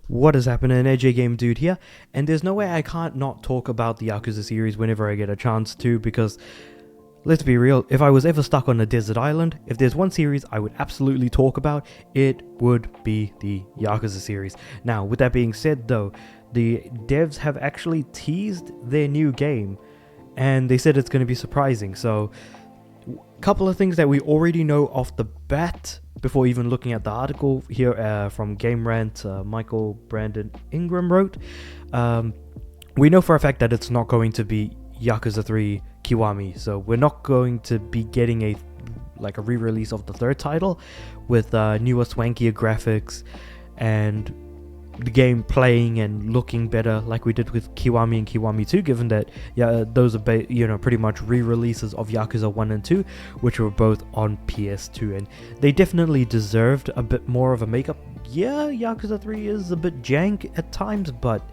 What is happening? AJ Game Dude here, and there's no way I can't not talk about the Yakuza series whenever I get a chance to, because let's be real, if I was ever stuck on a desert island, if there's one series I would absolutely talk about, it would be the Yakuza series. Now, with that being said though, the devs have actually teased their new game, and they said it's going to be surprising, so couple of things that we already know off the bat before even looking at the article here from Game Rant. Michael Brandon Ingram wrote, we know for a fact that it's not going to be Yakuza 3 Kiwami, so we're not going to be getting a re-release of the third title with newer swankier graphics and the game playing and looking better like we did with Kiwami and Kiwami 2, given that those are pretty much re-releases of Yakuza 1 and 2, which were both on PS2, and they definitely deserved a bit more of a makeup. Yeah, Yakuza 3 is a bit jank at times, but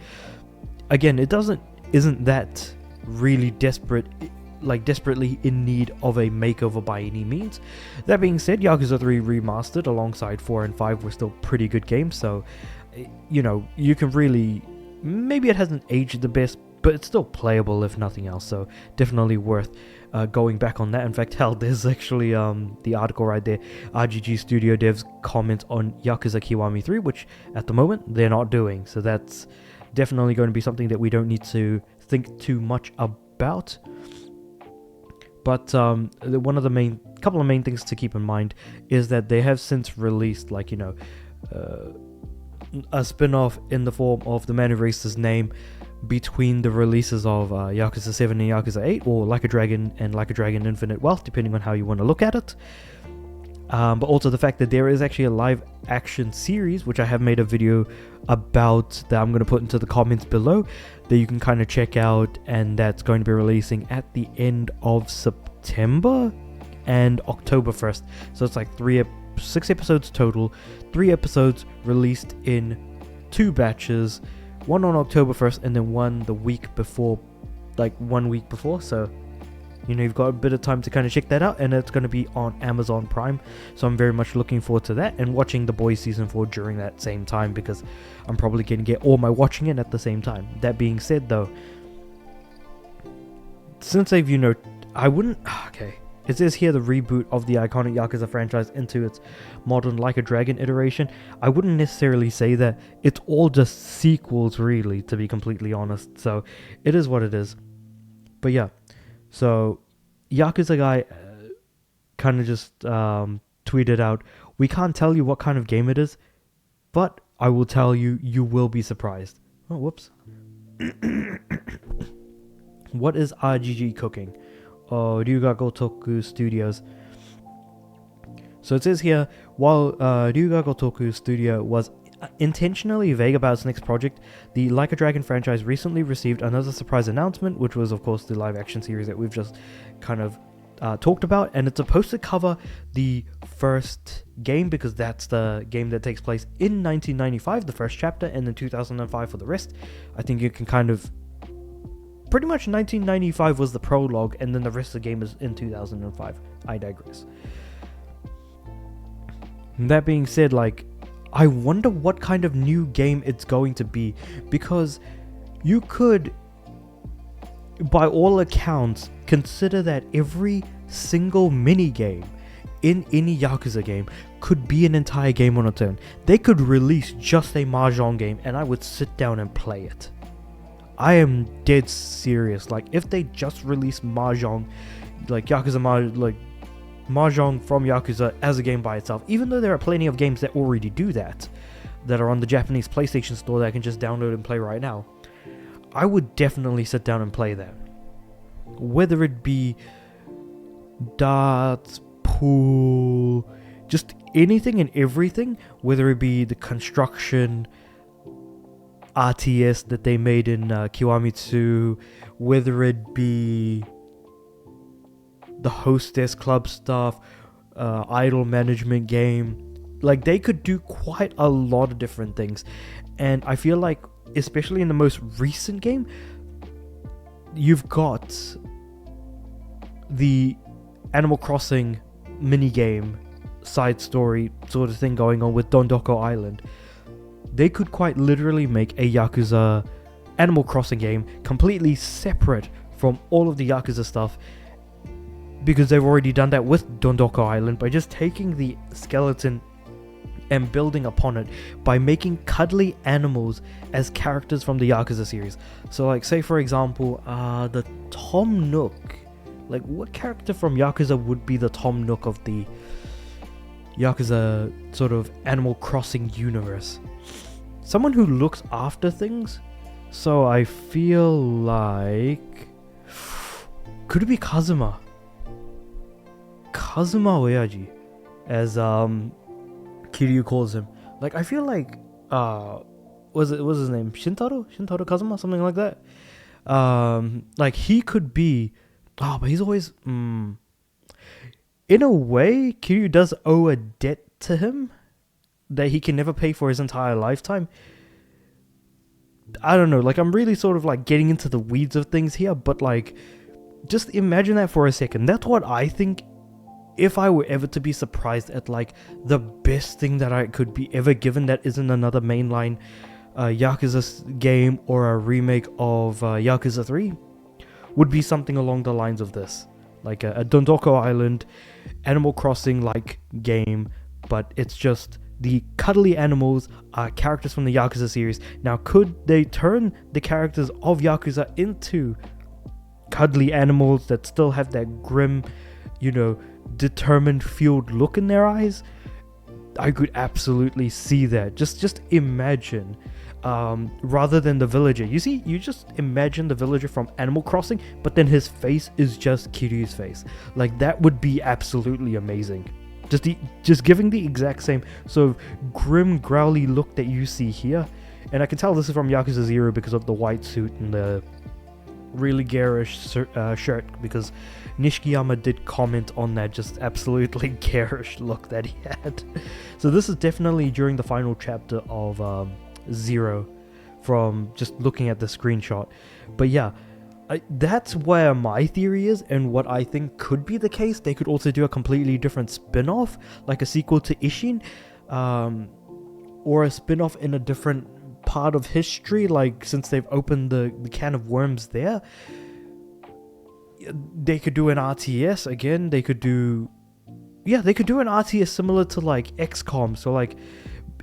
again, isn't that really desperately in need of a makeover by any means. That being said, Yakuza 3 Remastered alongside 4 and 5 were still pretty good games, so you can really, maybe it hasn't aged the best, but it's still playable if nothing else, so definitely worth going back on that. In fact, hell, there's actually the article right there, RGG Studio Devs comment on Yakuza Kiwami 3, which at the moment they're not doing, so that's definitely going to be something that we don't need to think too much about. But couple of main things to keep in mind is that they have since released a spin-off in the form of The Man Who Erased His Name between the releases of Yakuza 7 and Yakuza 8, or Like a Dragon and Like a Dragon Infinite Wealth, depending on how you want to look at it. But also the fact that there is actually a live action series, which I have made a video about that I'm going to put into the comments below, that you can kind of check out, and that's going to be releasing at the end of September and October 1st. So it's like 6 episodes total, 3 episodes released in 2 batches, one on October 1st and then one the week before, 1 week before, so you've got a bit of time to kind of check that out, and it's going to be on Amazon Prime, so I'm very much looking forward to that and watching The Boys Season 4 during that same time, because I'm probably going to get all my watching in at the same time. That being said though, since they've, it says here the reboot of the iconic Yakuza franchise into its modern Like a Dragon iteration. I wouldn't necessarily say that. It's all just sequels, really, to be completely honest. So it is what it is. But yeah, so Yakuza guy kind of just tweeted out, "We can't tell you what kind of game it is, but I will tell you, you will be surprised." Oh, whoops. What is RGG cooking? Ryuga Gotoku Studios. So it says here, while Ryuga Gotoku Studio was intentionally vague about its next project, the Like a Dragon franchise recently received another surprise announcement, which was of course the live action series that we've just kind of talked about, and it's supposed to cover the first game, because that's the game that takes place in 1995, the first chapter, and then 2005 for the rest. I think you can kind of pretty much 1995 was the prologue, and then the rest of the game is in 2005. I digress. That being said, I wonder what kind of new game it's going to be, because you could, by all accounts, consider that every single mini game in any Yakuza game could be an entire game on its own. They could release just a Mahjong game, and I would sit down and play it. I am dead serious. If they just release Mahjong, Mahjong from Yakuza as a game by itself, even though there are plenty of games that already do that are on the Japanese PlayStation Store that I can just download and play right now, I would definitely sit down and play that. Whether it be darts, pool, just anything and everything, whether it be the construction RTS that they made in Kiwami 2, whether it be the Hostess Club stuff, idol management game, they could do quite a lot of different things. And I feel like, especially in the most recent game, you've got the Animal Crossing minigame side story sort of thing going on with Dondoko Island. they could quite literally make a Yakuza Animal Crossing game completely separate from all of the Yakuza stuff, because they've already done that with Dondoko Island by just taking the skeleton and building upon it by making cuddly animals as characters from the Yakuza series. So like, say for example, the Tom Nook. Like, what character from Yakuza would be the Tom Nook of the Yakuza sort of Animal Crossing universe? Someone who looks after things. So I feel like... could it be Kazuma? Kazuma Oyaji, as Kiryu calls him. Like, I feel like what's his name? Shintaro Kazuma, something like that. Like, he could be, but he's always in a way, Kiryu does owe a debt to him that he can never pay for his entire lifetime. I don't know, like, I'm really sort of like getting into the weeds of things here, but like, just imagine that for a second. That's what I think. If I were ever to be surprised at like the best thing that I could be ever given that isn't another mainline Yakuza game or a remake of Yakuza 3, would be something along the lines of this. Like a Dondoko Island Animal Crossing like game, but it's just the cuddly animals are characters from the Yakuza series. Now, could they turn the characters of Yakuza into cuddly animals that still have that grim, determined, fueled look in their eyes? I could absolutely see that. Just imagine, rather than the villager. You just imagine the villager from Animal Crossing, but then his face is just Kiryu's face. Like, that would be absolutely amazing. Just giving the exact same sort of grim, growly look that you see here. And I can tell this is from Yakuza 0 because of the white suit and the really garish shirt, because Nishikiyama did comment on that just absolutely garish look that he had. So this is definitely during the final chapter of 0, from just looking at the screenshot. But yeah, that's where my theory is, and what I think could be the case. They could also do a completely different spin-off, like a sequel to Ishin, or a spin-off in a different part of history, like since they've opened the can of worms there. They could do an RTS again. They could do an RTS similar to like XCOM, so like,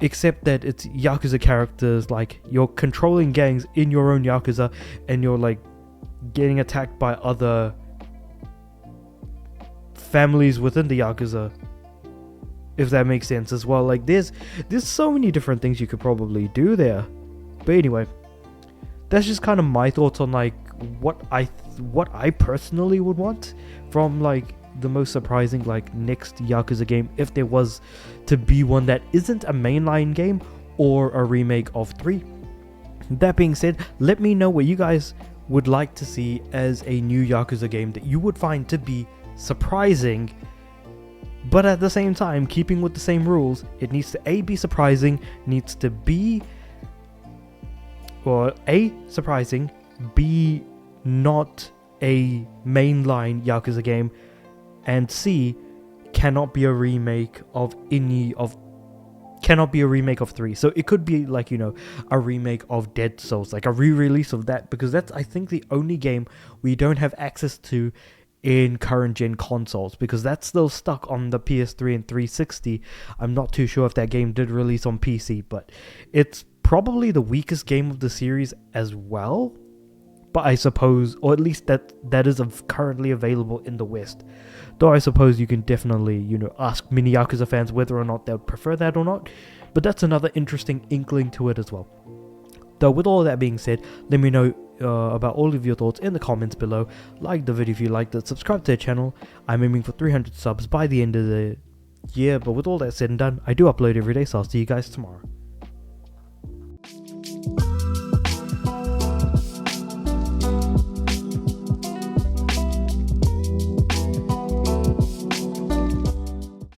except that it's Yakuza characters, like you're controlling gangs in your own Yakuza, and you're like getting attacked by other families within the Yakuza, if that makes sense as well. Like, there's so many different things you could probably do there. But anyway, that's just kind of my thoughts on like what I personally would want from like the most surprising like next Yakuza game, if there was to be one that isn't a mainline game or a remake of 3. That being said, let me know what you guys would like to see as a new Yakuza game that you would find to be surprising, but at the same time keeping with the same rules. It needs to A, be surprising, needs to be, or A, surprising, B, not a mainline Yakuza game, and C, cannot be a remake of 3. So it could be like, a remake of Dead Souls, like a re-release of that, because that's, I think, the only game we don't have access to in current gen consoles, because that's still stuck on the PS3 and 360. I'm not too sure if that game did release on PC, but it's probably the weakest game of the series as well. But I suppose, or at least that is currently available in the West. Though I suppose you can definitely, ask many Yakuza fans whether or not they would prefer that or not. But that's another interesting inkling to it as well. Though with all that being said, let me know about all of your thoughts in the comments below. Like the video if you liked it, subscribe to the channel. I'm aiming for 300 subs by the end of the year. But with all that said and done, I do upload every day, so I'll see you guys tomorrow.